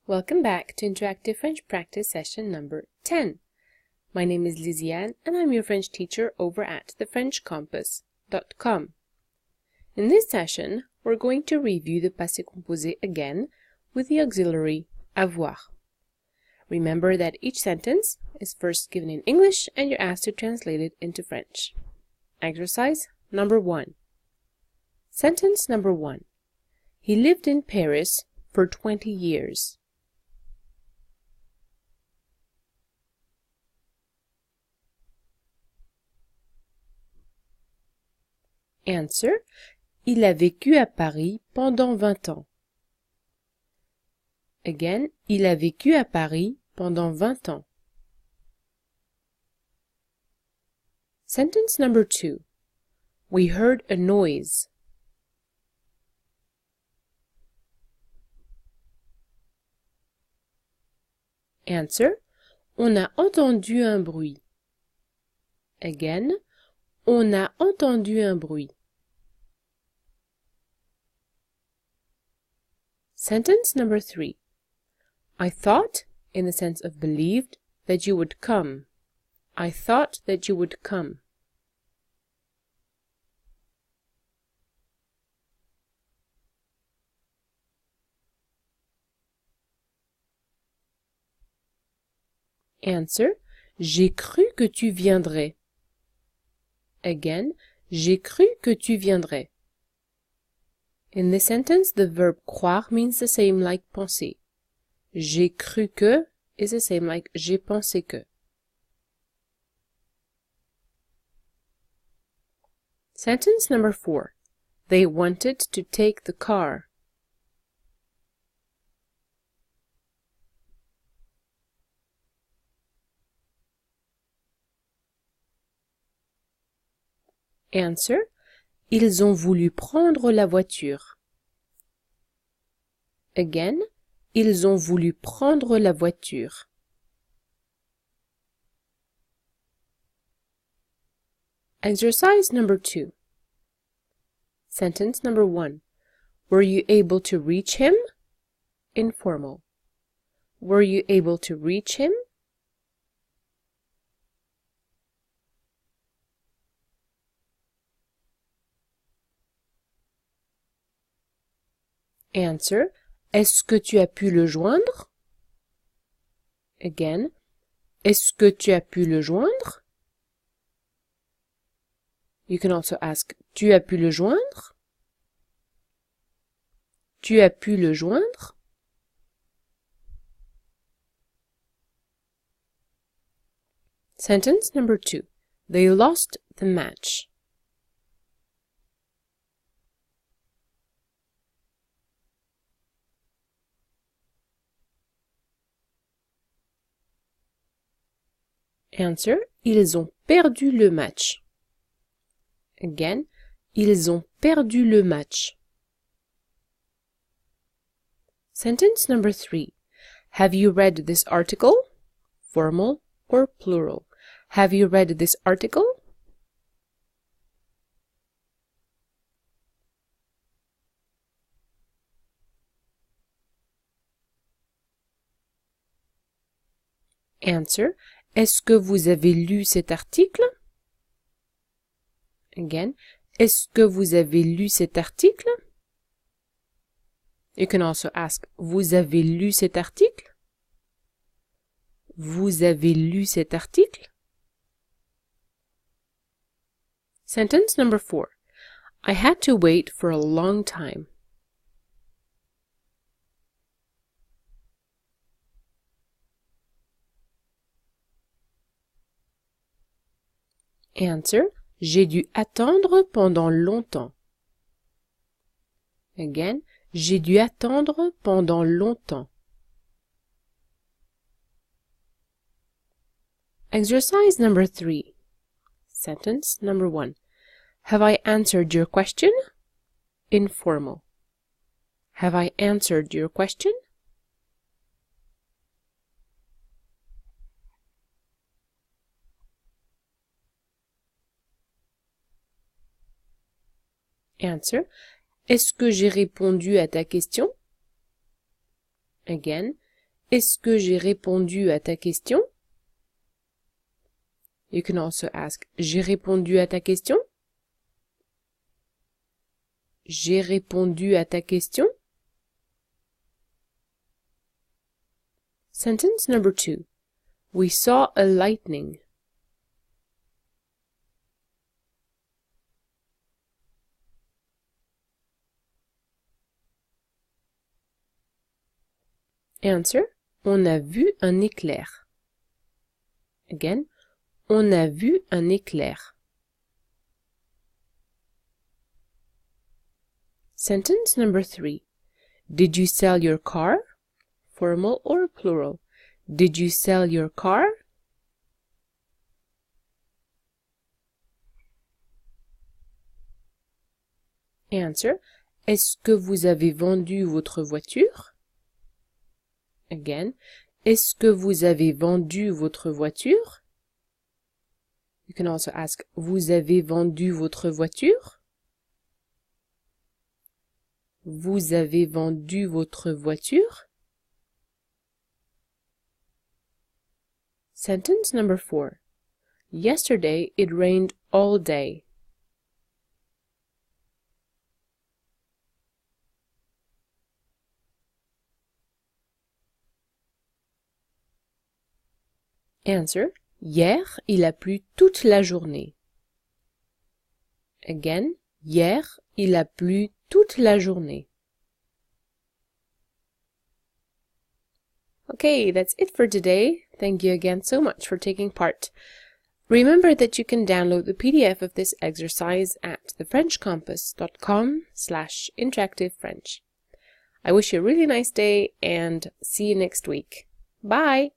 Welcome back to Interactive French Practice session number 10. My name is Lisiane and I'm your French teacher over at thefrenchcompass.com. In this session, we're going to review the Passé Composé again with the auxiliary avoir. Remember that each sentence is first given in English and you're asked to translate it into French. Exercise number 1. Sentence number 1. He lived in Paris for 20 years. Answer. Il a vécu à Paris pendant 20 ans. Again, il a vécu à Paris pendant 20 ans. Sentence number 2. We heard a noise. Answer. On a entendu un bruit. Again, on a entendu un bruit. Sentence number 3. I thought, in the sense of believed, that you would come. I thought that you would come. Answer. J'ai cru que tu viendrais. Again, j'ai cru que tu viendrais. In this sentence, the verb croire means the same like penser. J'ai cru que is the same like j'ai pensé que. Sentence number 4. They wanted to take the car. Answer. Ils ont voulu prendre la voiture. Again, ils ont voulu prendre la voiture. Exercise number 2. Sentence number 1. Were you able to reach him? Informal. Were you able to reach him? Answer. Est-ce que tu as pu le joindre? Again. Est-ce que tu as pu le joindre? You can also ask, tu as pu le joindre? Tu as pu le joindre? Sentence number 2. They lost the match. Answer. Ils ont perdu le match. Again, ils ont perdu le match. Sentence number 3. Have you read this article? Formal or plural? Have you read this article? Answer. Est-ce que vous avez lu cet article? Again, est-ce que vous avez lu cet article? You can also ask, vous avez lu cet article? Vous avez lu cet article? Sentence number 4. I had to wait for a long time. Answer. J'ai dû attendre pendant longtemps. Again, j'ai dû attendre pendant longtemps. Exercise number 3. Sentence number 1. Have I answered your question? Informal. Have I answered your question? Answer. Est-ce que j'ai répondu à ta question? Again, Est-ce que j'ai répondu à ta question? You can also ask, j'ai répondu à ta question? J'ai répondu à ta question? Sentence number 2. We saw a lightning. Answer. On a vu un éclair. Again, on a vu un éclair. Sentence number 3. Did you sell your car? Formal or plural? Did you sell your car? Answer. Est-ce que vous avez vendu votre voiture? Again, est-ce que vous avez vendu votre voiture? You can also ask, vous avez vendu votre voiture? Vous avez vendu votre voiture? Sentence number 4. Yesterday it rained all day. Answer. Hier, il a plu toute la journée. Again, hier, il a plu toute la journée. Okay, that's it for today. Thank you again so much for taking part. Remember that you can download the PDF of this exercise at thefrenchcompass.com/interactivefrench. I wish you a really nice day and see you next week. Bye!